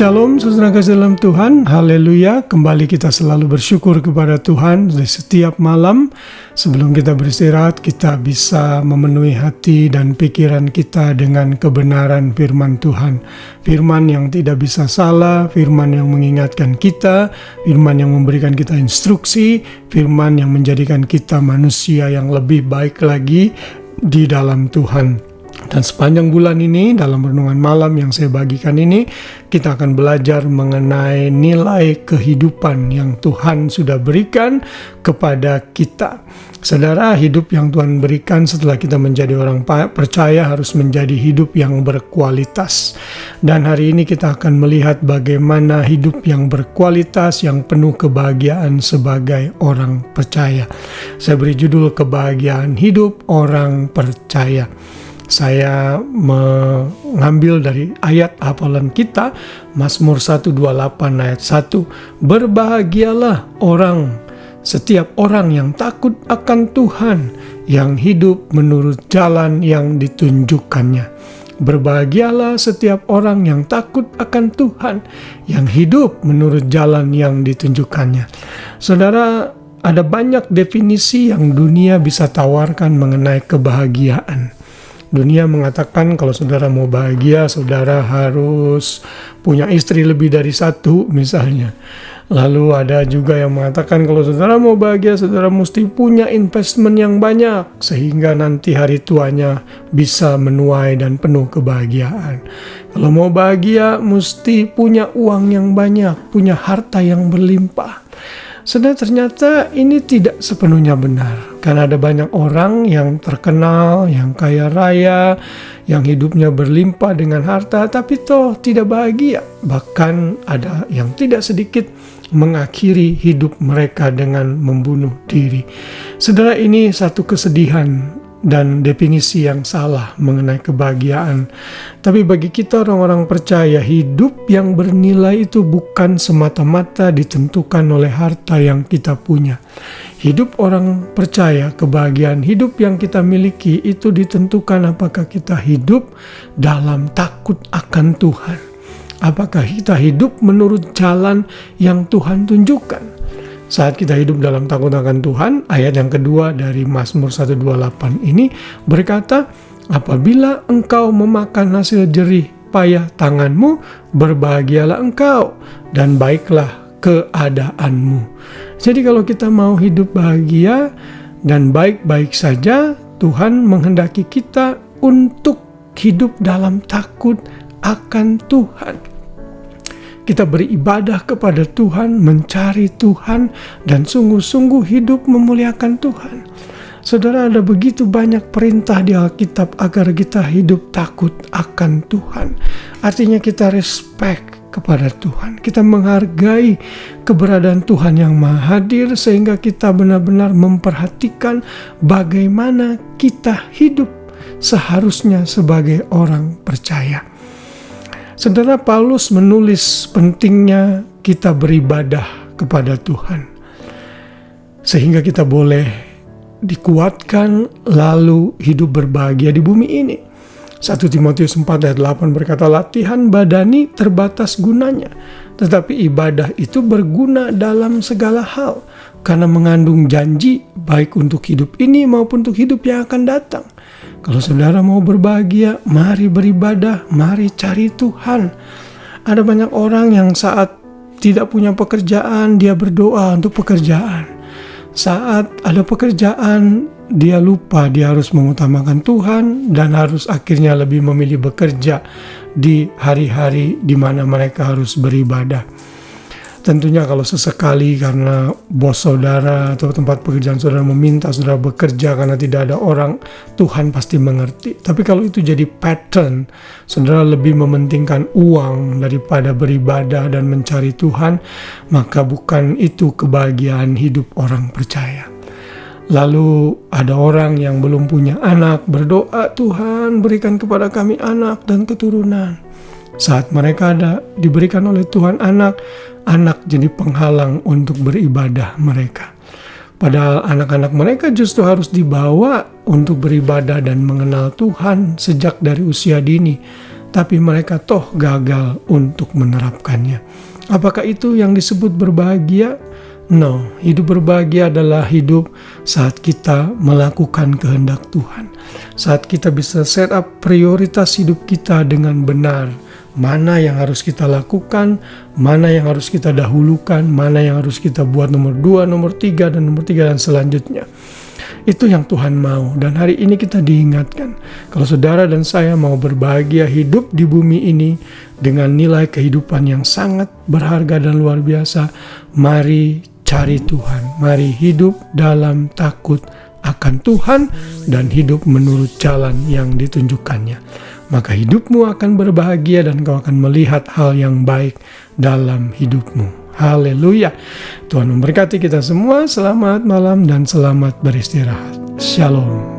Shalom, saudara kasih dalam Tuhan, haleluya. Kembali kita selalu bersyukur kepada Tuhan di setiap malam. Sebelum kita beristirahat, kita bisa memenuhi hati dan pikiran kita dengan kebenaran firman Tuhan. Firman yang tidak bisa salah, firman yang mengingatkan kita, firman yang memberikan kita instruksi, firman yang menjadikan kita manusia yang lebih baik lagi di dalam Tuhan. Dan sepanjang bulan ini, dalam renungan malam yang saya bagikan ini, kita akan belajar mengenai nilai kehidupan yang Tuhan sudah berikan kepada kita. Saudara, hidup yang Tuhan berikan setelah kita menjadi orang percaya harus menjadi hidup yang berkualitas. Dan hari ini kita akan melihat bagaimana hidup yang berkualitas, yang penuh kebahagiaan sebagai orang percaya. Saya beri judul Kebahagiaan Hidup Orang Percaya. Saya mengambil dari ayat hafalan kita, Mazmur 128 ayat 1. Berbahagialah setiap orang yang takut akan Tuhan, yang hidup menurut jalan yang ditunjukkannya. Berbahagialah setiap orang yang takut akan Tuhan, yang hidup menurut jalan yang ditunjukkannya. Saudara, ada banyak definisi yang dunia bisa tawarkan mengenai kebahagiaan. Dunia mengatakan kalau saudara mau bahagia, saudara harus punya istri lebih dari satu misalnya. Lalu ada juga yang mengatakan kalau saudara mau bahagia, saudara mesti punya investment yang banyak, sehingga nanti hari tuanya bisa menuai dan penuh kebahagiaan. Kalau mau bahagia, mesti punya uang yang banyak, punya harta yang berlimpah. Sedang ternyata ini tidak sepenuhnya benar. Karena ada banyak orang yang terkenal, yang kaya raya, yang hidupnya berlimpah dengan harta, tapi toh tidak bahagia. Bahkan ada yang tidak sedikit mengakhiri hidup mereka dengan membunuh diri. Saudara, ini satu kesedihan dan definisi yang salah mengenai kebahagiaan. Tapi bagi kita orang-orang percaya, hidup yang bernilai itu bukan semata-mata ditentukan oleh harta yang kita punya. Hidup orang percaya, kebahagiaan hidup yang kita miliki itu ditentukan apakah kita hidup dalam takut akan Tuhan. Apakah kita hidup menurut jalan yang Tuhan tunjukkan. Saat kita hidup dalam takut akan Tuhan, ayat yang kedua dari Mazmur 128 ini berkata, apabila engkau memakan hasil jerih payah tanganmu, berbahagialah engkau dan baiklah keadaanmu. Jadi kalau kita mau hidup bahagia dan baik-baik saja, Tuhan menghendaki kita untuk hidup dalam takut akan Tuhan. Kita beribadah kepada Tuhan, mencari Tuhan, dan sungguh-sungguh hidup memuliakan Tuhan. Saudara, ada begitu banyak perintah di Alkitab agar kita hidup takut akan Tuhan. Artinya kita respect kepada Tuhan. Kita menghargai keberadaan Tuhan yang Maha Hadir sehingga kita benar-benar memperhatikan bagaimana kita hidup seharusnya sebagai orang percaya. Saudara, Paulus menulis pentingnya kita beribadah kepada Tuhan sehingga kita boleh dikuatkan lalu hidup berbahagia di bumi ini. 1 Timotius 4 ayat 8 berkata, latihan badani terbatas gunanya, tetapi ibadah itu berguna dalam segala hal karena mengandung janji baik untuk hidup ini maupun untuk hidup yang akan datang. Kalau saudara mau berbahagia, mari beribadah, mari cari Tuhan. Ada banyak orang yang saat tidak punya pekerjaan, dia berdoa untuk pekerjaan. Saat ada pekerjaan, dia lupa dia harus mengutamakan Tuhan dan harus akhirnya lebih memilih bekerja di hari-hari di mana mereka harus beribadah. Tentunya kalau sesekali karena bos saudara atau tempat pekerjaan saudara meminta saudara bekerja karena tidak ada orang, Tuhan pasti mengerti. Tapi kalau itu jadi pattern, saudara lebih mementingkan uang daripada beribadah dan mencari Tuhan, maka bukan itu kebahagiaan hidup orang percaya. Lalu ada orang yang belum punya anak, berdoa, Tuhan berikan kepada kami anak dan keturunan. Saat mereka diberikan oleh Tuhan anak jadi penghalang untuk beribadah mereka. Padahal anak-anak mereka justru harus dibawa untuk beribadah dan mengenal Tuhan sejak dari usia dini. tapi mereka toh gagal untuk menerapkannya. Apakah itu yang disebut berbahagia? No, hidup berbahagia adalah hidup saat kita melakukan kehendak Tuhan. Saat kita bisa set up prioritas hidup kita dengan benar. Mana yang harus kita lakukan, mana yang harus kita dahulukan, mana yang harus kita buat nomor 2, nomor 3, dan selanjutnya. Itu yang Tuhan mau, dan hari ini kita diingatkan. Kalau saudara dan saya mau berbahagia hidup di bumi ini dengan nilai kehidupan yang sangat berharga dan luar biasa, mari cari Tuhan. Mari hidup dalam takut akan Tuhan dan hidup menurut jalan yang ditunjukkannya. Maka hidupmu akan berbahagia dan kau akan melihat hal yang baik dalam hidupmu. Haleluya. Tuhan memberkati kita semua. Selamat malam dan selamat beristirahat. Shalom.